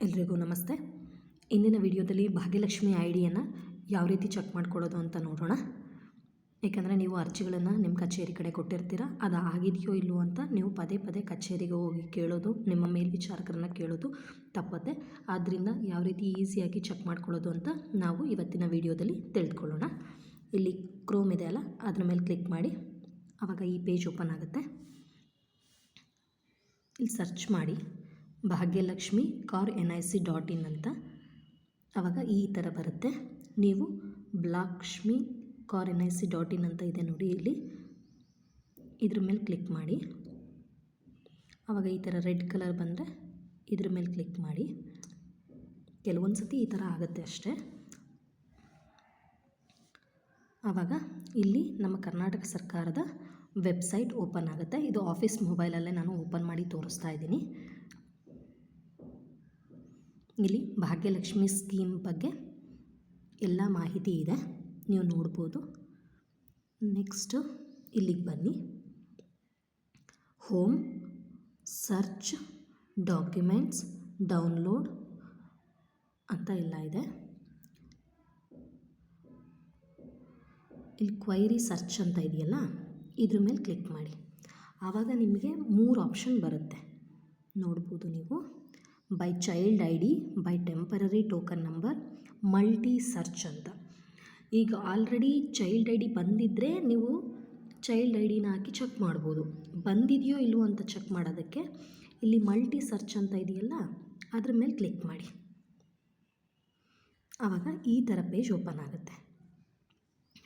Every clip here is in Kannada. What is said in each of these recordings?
ಎಲ್ರಿಗೂ ನಮಸ್ತೆ. ಇಂದಿನ ವಿಡಿಯೋದಲ್ಲಿ ಭಾಗ್ಯಲಕ್ಷ್ಮಿ ಐ ಡಿಯನ್ನು ಯಾವ ರೀತಿ ಚೆಕ್ ಮಾಡ್ಕೊಳ್ಳೋದು ಅಂತ ನೋಡೋಣ. ಏಕೆಂದರೆ ನೀವು ಅರ್ಜಿಗಳನ್ನು ನಿಮ್ಮ ಕಚೇರಿ ಕಡೆ ಕೊಟ್ಟಿರ್ತೀರ, ಅದು ಆಗಿದೆಯೋ ಇಲ್ಲವೋ ಅಂತ ನೀವು ಪದೇ ಪದೇ ಕಚೇರಿಗೆ ಹೋಗಿ ಕೇಳೋದು, ನಿಮ್ಮ ಮೇಲ್ವಿಚಾರಕರನ್ನ ಕೇಳೋದು ತಪ್ಪತ್ತೆ. ಆದ್ದರಿಂದ ಯಾವ ರೀತಿ ಈಸಿಯಾಗಿ ಚೆಕ್ ಮಾಡ್ಕೊಳ್ಳೋದು ಅಂತ ನಾವು ಇವತ್ತಿನ ವಿಡಿಯೋದಲ್ಲಿ ತಿಳಿದುಕೊಳ್ಳೋಣ. ಇಲ್ಲಿ ಕ್ರೋಮ್ ಇದೆ ಅಲ್ಲ, ಅದ್ರ ಮೇಲೆ ಕ್ಲಿಕ್ ಮಾಡಿ. ಆವಾಗ ಈ ಪೇಜ್ ಓಪನ್ ಆಗುತ್ತೆ. ಇಲ್ಲಿ ಸರ್ಚ್ ಮಾಡಿ ಭಾಗ್ಯಲಕ್ಷ್ಮಿ NIC.in ಅಂತ. ಆವಾಗ ಈ ಥರ ಬರುತ್ತೆ. ನೀವು ಭಾಗ್ಯಲಕ್ಷ್ಮಿ NIC.in ಅಂತ ಇದೆ ನೋಡಿ, ಇಲ್ಲಿ ಇದ್ರ ಮೇಲೆ ಕ್ಲಿಕ್ ಮಾಡಿ. ಆವಾಗ ಈ ಥರ ರೆಡ್ ಕಲರ್ ಬಂದರೆ ಇದ್ರ ಮೇಲೆ ಕ್ಲಿಕ್ ಮಾಡಿ. ಕೆಲವೊಂದು ಸತಿ ಈ ಥರ ಆಗುತ್ತೆ ಅಷ್ಟೇ. ಆವಾಗ ಇಲ್ಲಿ ನಮ್ಮ ಕರ್ನಾಟಕ ಸರ್ಕಾರದ ವೆಬ್ಸೈಟ್ ಓಪನ್ ಆಗುತ್ತೆ. ಇದು ಆಫೀಸ್ ಮೊಬೈಲಲ್ಲೇ ನಾನು ಓಪನ್ ಮಾಡಿ ತೋರಿಸ್ತಾ ಇದ್ದೀನಿ. ಇಲ್ಲಿ ಭಾಗ್ಯಲಕ್ಷ್ಮಿ ಸ್ಕೀಮ್ ಬಗ್ಗೆ ಎಲ್ಲ ಮಾಹಿತಿ ಇದೆ, ನೀವು ನೋಡ್ಬೋದು. ನೆಕ್ಸ್ಟು ಇಲ್ಲಿಗೆ ಬನ್ನಿ. ಹೋಮ್, ಸರ್ಚ್, ಡಾಕ್ಯುಮೆಂಟ್ಸ್, ಡೌನ್ಲೋಡ್ ಅಂತ ಎಲ್ಲ ಇದೆ. ಇಲ್ಲಿ ಕ್ವೈರಿ ಸರ್ಚ್ ಅಂತ ಇದೆಯಲ್ಲ, ಇದ್ರ ಮೇಲೆ ಕ್ಲಿಕ್ ಮಾಡಿ. ಆವಾಗ ನಿಮಗೆ 3 ಆಪ್ಷನ್ ಬರುತ್ತೆ, ನೋಡ್ಬೋದು ನೀವು. By child ID, by temporary token number, multi search ಅಂತ. ಈಗ ಆಲ್ರೆಡಿ ಚೈಲ್ಡ್ ID ಬಂದಿದ್ದರೆ ನೀವು ಚೈಲ್ಡ್ IDನ ಹಾಕಿ ಚೆಕ್ ಮಾಡ್ಬೋದು. ಬಂದಿದೆಯೋ ಇಲ್ಲವೋ ಅಂತ ಚೆಕ್ ಮಾಡೋದಕ್ಕೆ ಇಲ್ಲಿ ಮಲ್ಟಿ ಸರ್ಚ್ ಅಂತ ಇದೆಯಲ್ಲ, ಅದ್ರ ಮೇಲೆ ಕ್ಲಿಕ್ ಮಾಡಿ. ಆವಾಗ ಈ ಥರ ಪೇಜ್ ಓಪನ್ ಆಗುತ್ತೆ.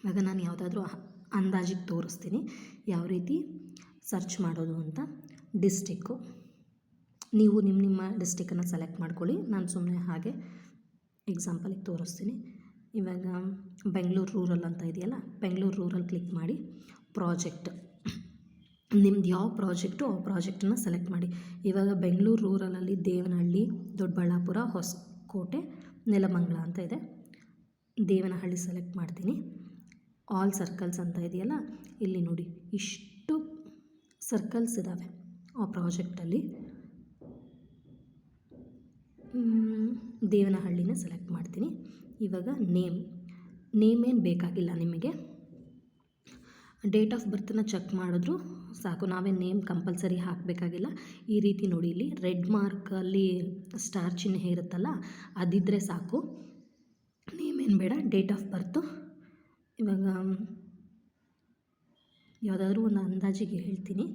ಆಗ ನಾನು ಯಾವುದಾದ್ರೂ ಅಂದಾಜಿಗೆ ತೋರಿಸ್ತೀನಿ ಯಾವ ರೀತಿ ಸರ್ಚ್ ಮಾಡೋದು ಅಂತ. ಡಿಸ್ಟಿಕ್ಕು, ನೀವು ನಿಮ್ಮ ಡಿಸ್ಟಿಕ್ಕನ್ನು ಸೆಲೆಕ್ಟ್ ಮಾಡ್ಕೊಳ್ಳಿ. ನಾನು ಸುಮ್ಮನೆ ಹಾಗೆ ಎಕ್ಸಾಂಪಲಿಗೆ ತೋರಿಸ್ತೀನಿ. ಇವಾಗ ಬೆಂಗಳೂರು ರೂರಲ್ ಅಂತ ಇದೆಯಲ್ಲ, ಬೆಂಗಳೂರು ರೂರಲ್ ಕ್ಲಿಕ್ ಮಾಡಿ. ಪ್ರಾಜೆಕ್ಟ್, ನಿಮ್ದು ಯಾವ ಪ್ರಾಜೆಕ್ಟು ಆ ಪ್ರಾಜೆಕ್ಟನ್ನು ಸೆಲೆಕ್ಟ್ ಮಾಡಿ. ಇವಾಗ ಬೆಂಗಳೂರು ರೂರಲಲ್ಲಿ ದೇವನಹಳ್ಳಿ, ದೊಡ್ಡಬಳ್ಳಾಪುರ, ಹೊಸಕೋಟೆ, ನೆಲಮಂಗಲ ಅಂತ ಇದೆ. ದೇವನಹಳ್ಳಿ ಸೆಲೆಕ್ಟ್ ಮಾಡ್ತೀನಿ. ಆಲ್ ಸರ್ಕಲ್ಸ್ ಅಂತ ಇದೆಯಲ್ಲ, ಇಲ್ಲಿ ನೋಡಿ ಇಷ್ಟು ಸರ್ಕಲ್ಸ್ ಇದ್ದಾವೆ ಆ ಪ್ರಾಜೆಕ್ಟಲ್ಲಿ. ದೇವನಹಳ್ಳಿನ ಸೆಲೆಕ್ಟ್ ಮಾಡ್ತೀನಿ. ಇವಾಗ ನೇಮ್ ಏನು ಬೇಕಾಗಿಲ್ಲ ನಿಮಗೆ. ಡೇಟ್ ಆಫ್ ಬರ್ತನ್ನ ಚೆಕ್ ಮಾಡಿದ್ರು ಸಾಕು, ನಾವೇ ನೇಮ್ ಕಂಪಲ್ಸರಿ ಹಾಕಬೇಕಾಗಿಲ್ಲ. ಈ ರೀತಿ ನೋಡಿ, ಇಲ್ಲಿ ರೆಡ್ ಮಾರ್ಕಲ್ಲಿ ಸ್ಟಾರ್ ಚಿಹ್ನೆ ಇರುತ್ತಲ್ಲ, ಅದಿದ್ದರೆ ಸಾಕು. ನೇಮ್ ಏನು ಬೇಡ, ಡೇಟ್ ಆಫ್ ಬರ್ತು. ಇವಾಗ ಯಾವುದಾದ್ರೂ ಒಂದು ಅಂದಾಜಿಗೆ ಹೇಳ್ತೀನಿ,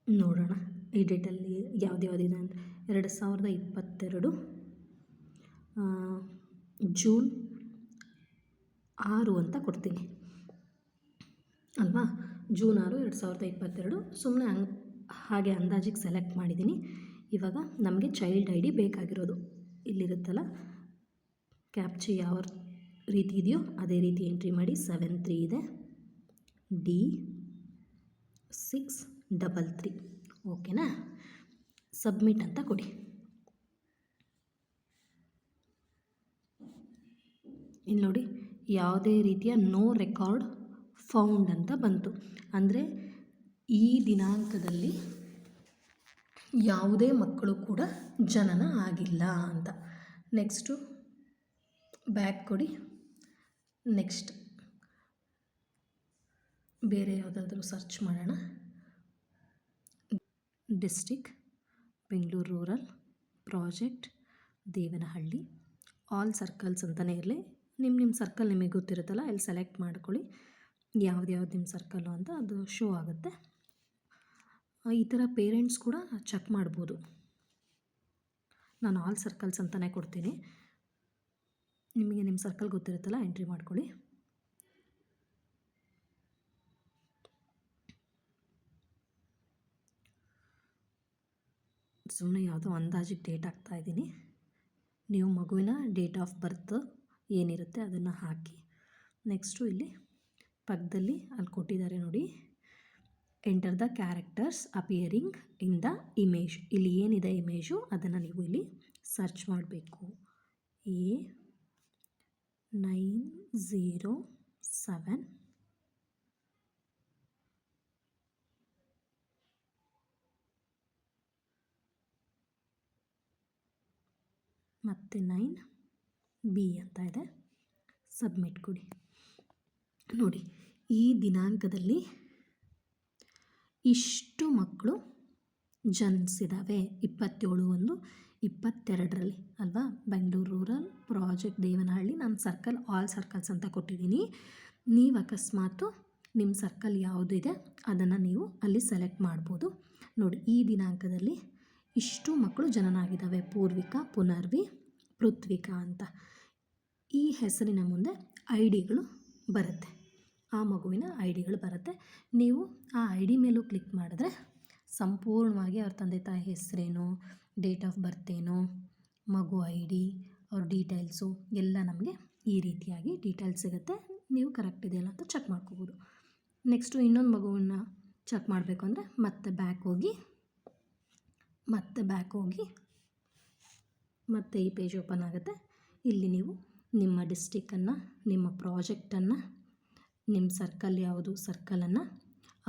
ನೋಡೋಣ ಈ ಡೇಟಲ್ಲಿ ಯಾವುದಿದೆ ಅಂತ. 2022 ಜೂನ್ 6 ಅಂತ ಕೊಡ್ತೀನಿ ಅಲ್ವಾ. ಜೂನ್ 6, 2022 ಸುಮ್ಮನೆ ಹಾಗೆ ಅಂದಾಜಿಗೆ ಸೆಲೆಕ್ಟ್ ಮಾಡಿದ್ದೀನಿ. ಇವಾಗ ನಮಗೆ ಚೈಲ್ಡ್ ID ಬೇಕಾಗಿರೋದು ಇಲ್ಲಿರುತ್ತಲ್ಲ, ಕ್ಯಾಪ್ಚೆ ಯಾವ ರೀತಿ ಇದೆಯೋ ಅದೇ ರೀತಿ ಎಂಟ್ರಿ ಮಾಡಿ. 73 ಇದೆ, D633. ಓಕೆನಾ, ಸಬ್ಮಿಟ್ ಅಂತ ಕೊಡಿ. ಇಲ್ಲಿ ನೋಡಿ, ಯಾವುದೇ ರೀತಿಯ ನೋ ರೆಕಾರ್ಡ್ ಫೌಂಡ್ ಅಂತ ಬಂತು. ಅಂದರೆ ಈ ದಿನಾಂಕದಲ್ಲಿ ಯಾವುದೇ ಮಕ್ಕಳು ಕೂಡ ಜನನ ಆಗಿಲ್ಲ ಅಂತ. ನೆಕ್ಸ್ಟು ಬ್ಯಾಕ್ ಕೊಡಿ. ನೆಕ್ಸ್ಟ್ ಬೇರೆ ಯಾವುದಾದ್ರೂ ಸರ್ಚ್ ಮಾಡೋಣ. District Bengaluru rural, project Devanahalli, all circles ಅಂತಲೇ ಇರಲಿ. ನಿಮ್ಮ ಸರ್ಕಲ್ ನಿಮಗೆ ಗೊತ್ತಿರುತ್ತಲ್ಲ, ಇಲ್ಲಿ ಸೆಲೆಕ್ಟ್ ಮಾಡ್ಕೊಳ್ಳಿ ಯಾವ್ದು ನಿಮ್ಮ ಸರ್ಕಲ್ಲು ಅಂತ, ಅದು ಶೋ ಆಗುತ್ತೆ. ಈ ಥರ ಪೇರೆಂಟ್ಸ್ ಕೂಡ ಚೆಕ್ ಮಾಡ್ಬೋದು. ನಾನು ಆಲ್ ಸರ್ಕಲ್ಸ್ ಅಂತಲೇ ಕೊಡ್ತೀನಿ. ನಿಮಗೆ ನಿಮ್ಮ ಸರ್ಕಲ್ ಗೊತ್ತಿರುತ್ತಲ್ಲ, ಎಂಟ್ರಿ ಮಾಡ್ಕೊಳ್ಳಿ. ಸುಮ್ಮನೆ ಯಾವುದೋ ಅಂದಾಜಿಗೆ ಡೇಟ್ ಹಾಕ್ತಾಯಿದ್ದೀನಿ. ನೀವು ಮಗುವಿನ ಡೇಟ್ ಆಫ್ ಬರ್ತ್ ಏನಿರುತ್ತೆ ಅದನ್ನು ಹಾಕಿ. ನೆಕ್ಸ್ಟು ಇಲ್ಲಿ ಪಕ್ಕದಲ್ಲಿ ಅಲ್ಲಿ ಕೊಟ್ಟಿದ್ದಾರೆ ನೋಡಿ, enter the characters appearing in the image. ಇಲ್ಲಿ ಏನಿದೆ ಇಮೇಜು ಅದನ್ನು ನೀವು ಇಲ್ಲಿ ಸರ್ಚ್ ಮಾಡಬೇಕು. A907 ಮತ್ತು 9B ಅಂತ ಇದೆ. ಸಬ್ಮಿಟ್ ಕೊಡಿ. ನೋಡಿ, ಈ ದಿನಾಂಕದಲ್ಲಿ ಇಷ್ಟು ಮಕ್ಕಳು ಜನಿಸಿದ್ದಾವೆ. 27/1/22 ಅಲ್ವಾ. Bengaluru rural project Devanahalli. ನಾನು ಸರ್ಕಲ್ ಆಲ್ ಸರ್ಕಲ್ಸ್ ಅಂತ ಕೊಟ್ಟಿದ್ದೀನಿ. ನೀವು ಅಕಸ್ಮಾತು ನಿಮ್ಮ ಸರ್ಕಲ್ ಯಾವುದಿದೆ ಅದನ್ನು ನೀವು ಅಲ್ಲಿ ಸೆಲೆಕ್ಟ್ ಮಾಡ್ಬೋದು. ನೋಡಿ, ಈ ದಿನಾಂಕದಲ್ಲಿ ಇಷ್ಟು ಮಕ್ಕಳು ಜನನ ಆಗಿದ್ದಾವೆ. ಪೂರ್ವಿಕಾ, ಪುನರ್ವಿ, ಪೃಥ್ವಿಕಾ ಅಂತ. ಈ ಹೆಸರಿನ ಮುಂದೆ ID ಗಳು ಬರುತ್ತೆ. ಆ ಮಗುವಿನ ID ಗಳು ಬರುತ್ತೆ. ನೀವು ಆ ID ಮೇಲೂ ಕ್ಲಿಕ್ ಮಾಡಿದ್ರೆ ಸಂಪೂರ್ಣವಾಗಿ ಅವ್ರ ತಂದೆ ತಾಯಿ ಹೆಸರೇನು, ಡೇಟ್ ಆಫ್ ಬರ್ತ್ ಏನು, ಮಗು ID, ಅವ್ರ ಡೀಟೇಲ್ಸು ಎಲ್ಲ ನಮಗೆ ಈ ರೀತಿಯಾಗಿ ಡೀಟೇಲ್ಸ್ ಸಿಗುತ್ತೆ. ನೀವು ಕರೆಕ್ಟ್ ಇದೆಯಲ್ಲ ಅಂತ ಚೆಕ್ ಮಾಡ್ಕೋಬೋದು. ನೆಕ್ಸ್ಟು ಇನ್ನೊಂದು ಮಗುವನ್ನು ಚೆಕ್ ಮಾಡಬೇಕು ಅಂದರೆ ಮತ್ತೆ ಬ್ಯಾಕ್ ಹೋಗಿ ಮತ್ತೆ ಈ ಪೇಜ್ ಓಪನ್ ಆಗುತ್ತೆ. ಇಲ್ಲಿ ನೀವು ನಿಮ್ಮ ಡಿಸ್ಟಿಕ್ಕನ್ನು, ನಿಮ್ಮ ಪ್ರಾಜೆಕ್ಟನ್ನು, ನಿಮ್ಮ ಸರ್ಕಲ್ ಯಾವುದು ಸರ್ಕಲನ್ನು,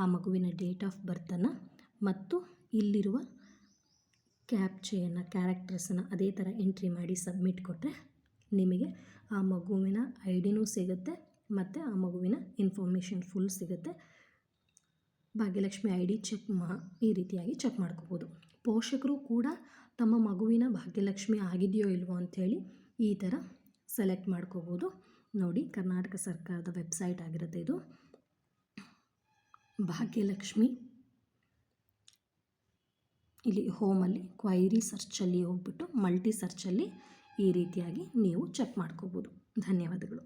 ಆ ಮಗುವಿನ ಡೇಟ್ ಆಫ್ ಬರ್ತನ್ನು ಮತ್ತು ಇಲ್ಲಿರುವ ಕ್ಯಾರೆಕ್ಟರ್ಸನ್ನು ಅದೇ ಥರ ಎಂಟ್ರಿ ಮಾಡಿ ಸಬ್ಮಿಟ್ ಕೊಟ್ಟರೆ ನಿಮಗೆ ಆ ಮಗುವಿನ ID ಸಿಗುತ್ತೆ ಮತ್ತು ಆ ಮಗುವಿನ ಇನ್ಫಾರ್ಮೇಷನ್ ಫುಲ್ ಸಿಗುತ್ತೆ. ಭಾಗ್ಯಲಕ್ಷ್ಮಿ ID ಈ ರೀತಿಯಾಗಿ ಚೆಕ್ ಮಾಡ್ಕೋಬೋದು. ಪೋಷಕರು ಕೂಡ ತಮ್ಮ ಮಗುವಿನ ಭಾಗ್ಯಲಕ್ಷ್ಮಿ ಆಗಿದೆಯೋ ಇಲ್ವೋ ಅಂಥೇಳಿ ಈ ಥರ ಸೆಲೆಕ್ಟ್ ಮಾಡ್ಕೋಬೋದು. ನೋಡಿ, ಕರ್ನಾಟಕ ಸರ್ಕಾರದ ವೆಬ್ಸೈಟ್ ಆಗಿರುತ್ತೆ ಇದು. ಭಾಗ್ಯಲಕ್ಷ್ಮಿ ಇಲ್ಲಿ ಹೋಮಲ್ಲಿ ಕ್ವೈರಿ ಸರ್ಚಲ್ಲಿ ಹೋಗ್ಬಿಟ್ಟು ಮಲ್ಟಿ ಸರ್ಚಲ್ಲಿ ಈ ರೀತಿಯಾಗಿ ನೀವು ಚೆಕ್ ಮಾಡ್ಕೋಬೋದು. ಧನ್ಯವಾದಗಳು.